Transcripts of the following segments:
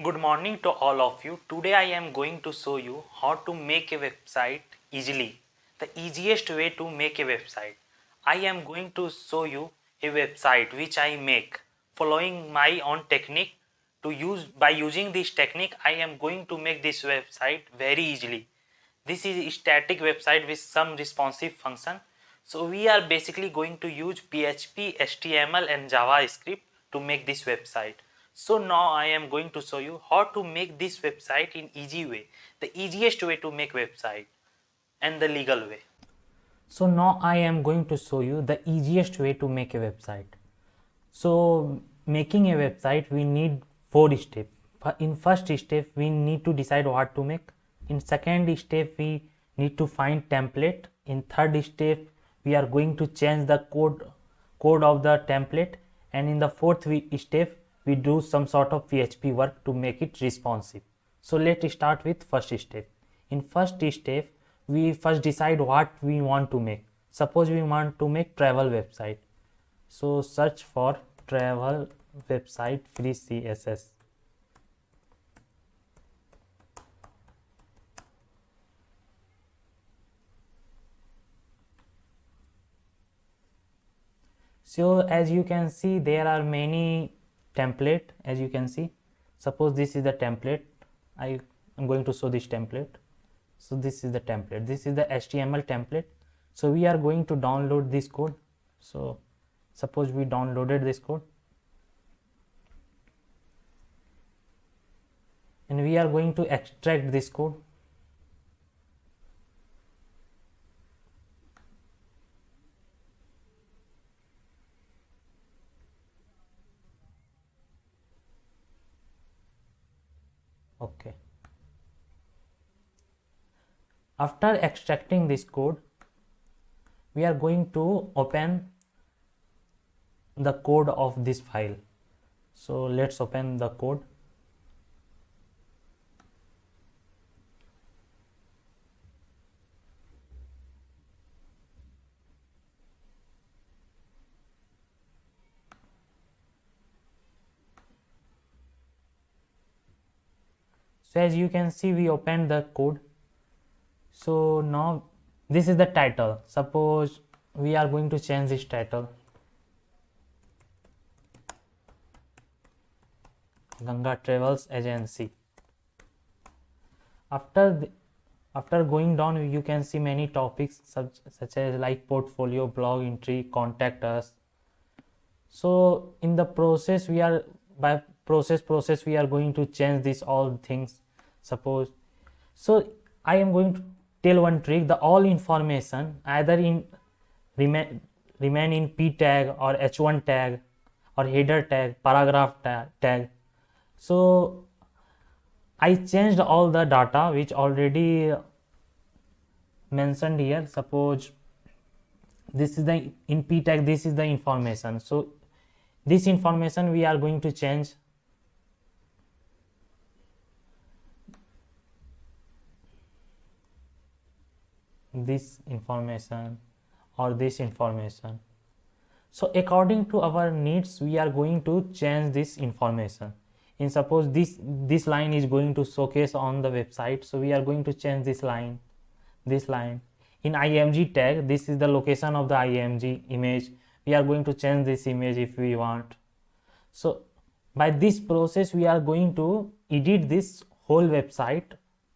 Good morning to all of you. Today I am going to show you how to make a website easily. The easiest way to make a website. I am going to show you a website which I make following my own technique. By using this technique, I am going to make this website very easily. This is a static website with some responsive function. So we are basically going to use PHP, HTML and JavaScript to make this website. So now I am going to show you how to make this website in easy way, the easiest way to make website and the legal way. So now I am going to show you the easiest way to make a website. So making a website we need 4 steps. In first step we need to decide what to make. In second step we need to find template. In third step we are going to change the code of the template, and in the fourth step we do some sort of PHP work to make it responsive. So let's start with first step. In first step we first decide what we want to make. Suppose we want to make travel website. So search for travel website free CSS. So as you can see, there are many template. As you can see, suppose this is the template. I am going to show this template. So this is the template. This is the HTML template. So we are going to download this code. So suppose we downloaded this code, and we are going to extract this code. Okay. After extracting this code, we are going to open the code of this file. So let's open the code. So as you can see, we opened the code. So now this is the title. Suppose we are going to change this title. Ganga Travels Agency. After going down, you can see many topics such as like portfolio, blog entry, contact us. So in the process we are we are going to change this all things. Suppose, so I am going to tell one trick. The all information either in remain in p tag or h1 tag or header tag, paragraph tag. So I changed all the data which already mentioned here. Suppose this is the in p tag, this is the information. So this information we are going to change. This information or this information. So according to our needs we are going to change this information. In suppose this line is going to showcase on the website, so we are going to change this line. In img tag, this is the location of the img image. We are going to change this image if we want. So by this process we are going to edit this whole website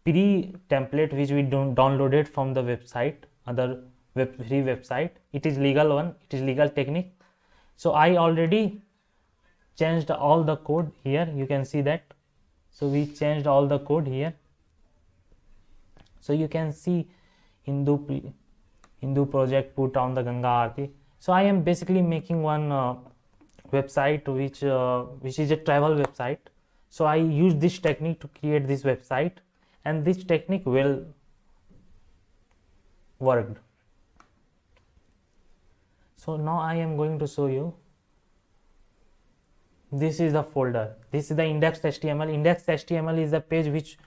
pre-template which we downloaded from the website, other free website. It is legal one, it is legal technique. So I already changed all the code here, you can see that. So we changed all the code here. So you can see Hindu project put on the Ganga Aarti. So I am basically making one website which is a travel website. So I use this technique to create this website, and this technique will worked. So now I am going to show you. This is the folder. This is the index.html. Index.html is the page which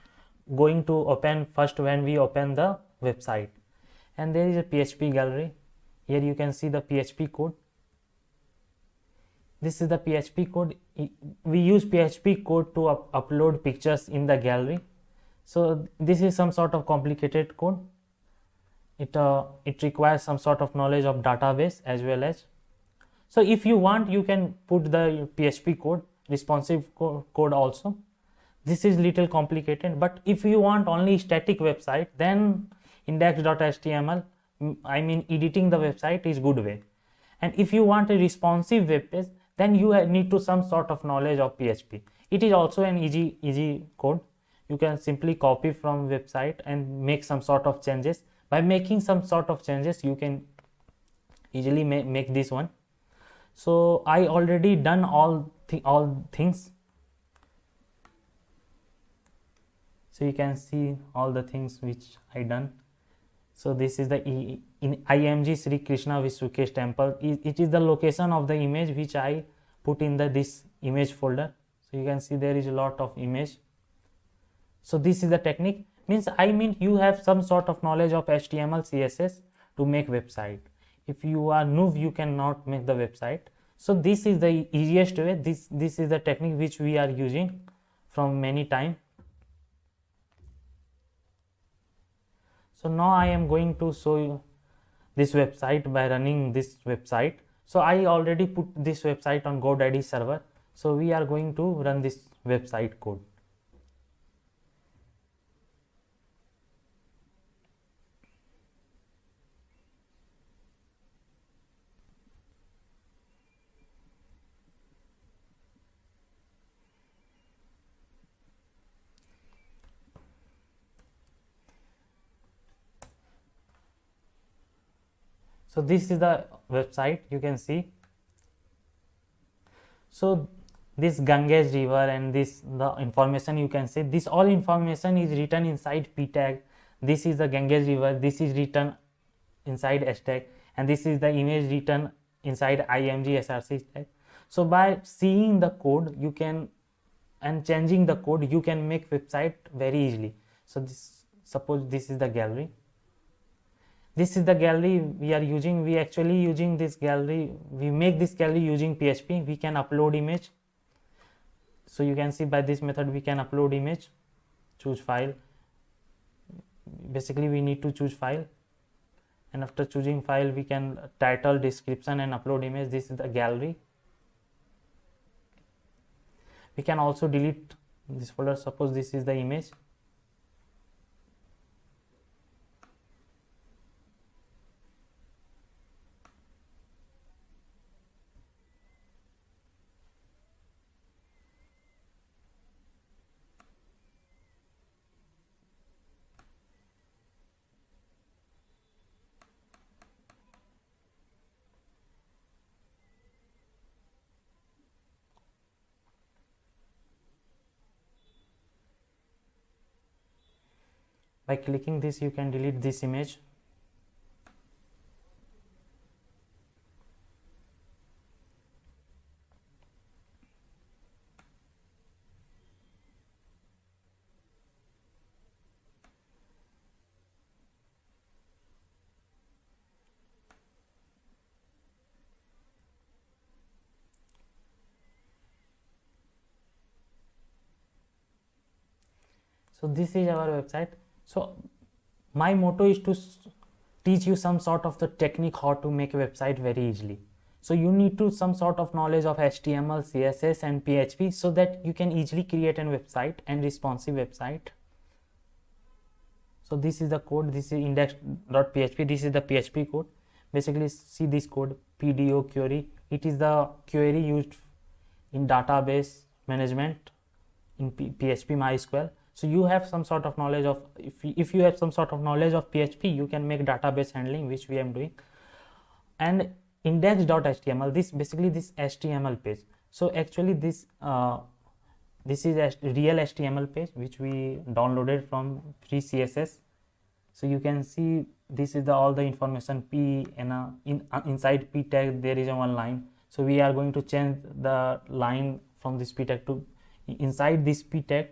going to open first when we open the website. And there is a PHP gallery. Here you can see the PHP code. This is the PHP code. we use PHP code to upload pictures in the gallery. So this is some sort of complicated code. It requires some sort of knowledge of database as well as. So if you want, you can put the PHP code, responsive code also. This is little complicated, but if you want only static website, then index.html, I mean editing the website, is good way. And if you want a responsive web page, then you need to some sort of knowledge of PHP. It is also an easy code. You can simply copy from website and make some sort of changes. By making some sort of changes, you can easily make this one. So I already done all things. So you can see all the things which I done. So this is the in IMG Sri Krishna Vishwakesh temple. It is the location of the image which I put in this image folder. So you can see there is a lot of image. So this is the technique. I mean you have some sort of knowledge of HTML, CSS to make website. If you are noob, you cannot make the website. So this is the easiest way. This is the technique which we are using from many time. So now I am going to show you this website by running this website. So I already put this website on GoDaddy server. So we are going to run this website code. So this is the website, you can see. So this Ganges river and the information you can see, this all information is written inside p tag. This is the Ganges river, this is written inside hashtag, and this is the image written inside IMG SRC tag. So by seeing the code you can and changing the code, you can make website very easily. So suppose this is the gallery. This is the gallery we are using. We actually using this gallery. We make this gallery using PHP. We can upload image. So you can see by this method we can upload image. Choose file. Basically we need to choose file. And after choosing file, we can title, description and upload image. This is the gallery. We can also delete this folder. Suppose this is the image. By clicking this, you can delete this image. So this is our website. So my motto is to teach you some sort of the technique how to make a website very easily. So you need to some sort of knowledge of HTML, CSS and PHP so that you can easily create a website and responsive website. So this is the code. This is index.php. This is the PHP code. Basically see this code, PDO query. It is the query used in database management in PHP MySQL. So you have some sort of knowledge of, if you have some sort of knowledge of PHP, you can make database handling, which we am doing. And index.html, this basically this HTML page. So actually this is a real HTML page which we downloaded from free CSS. So you can see this is all the information p and inside p tag there is one line. So we are going to change the line from this p tag to inside this p tag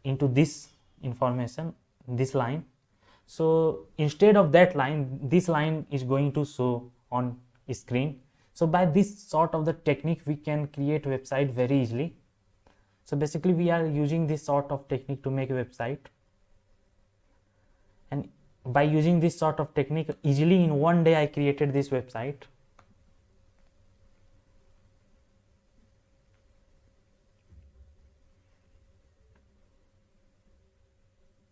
into this information, this line. So instead of that line, this line is going to show on screen. So by this sort of the technique we can create website very easily. So basically we are using this sort of technique to make a website, and by using this sort of technique easily in one day I created this website.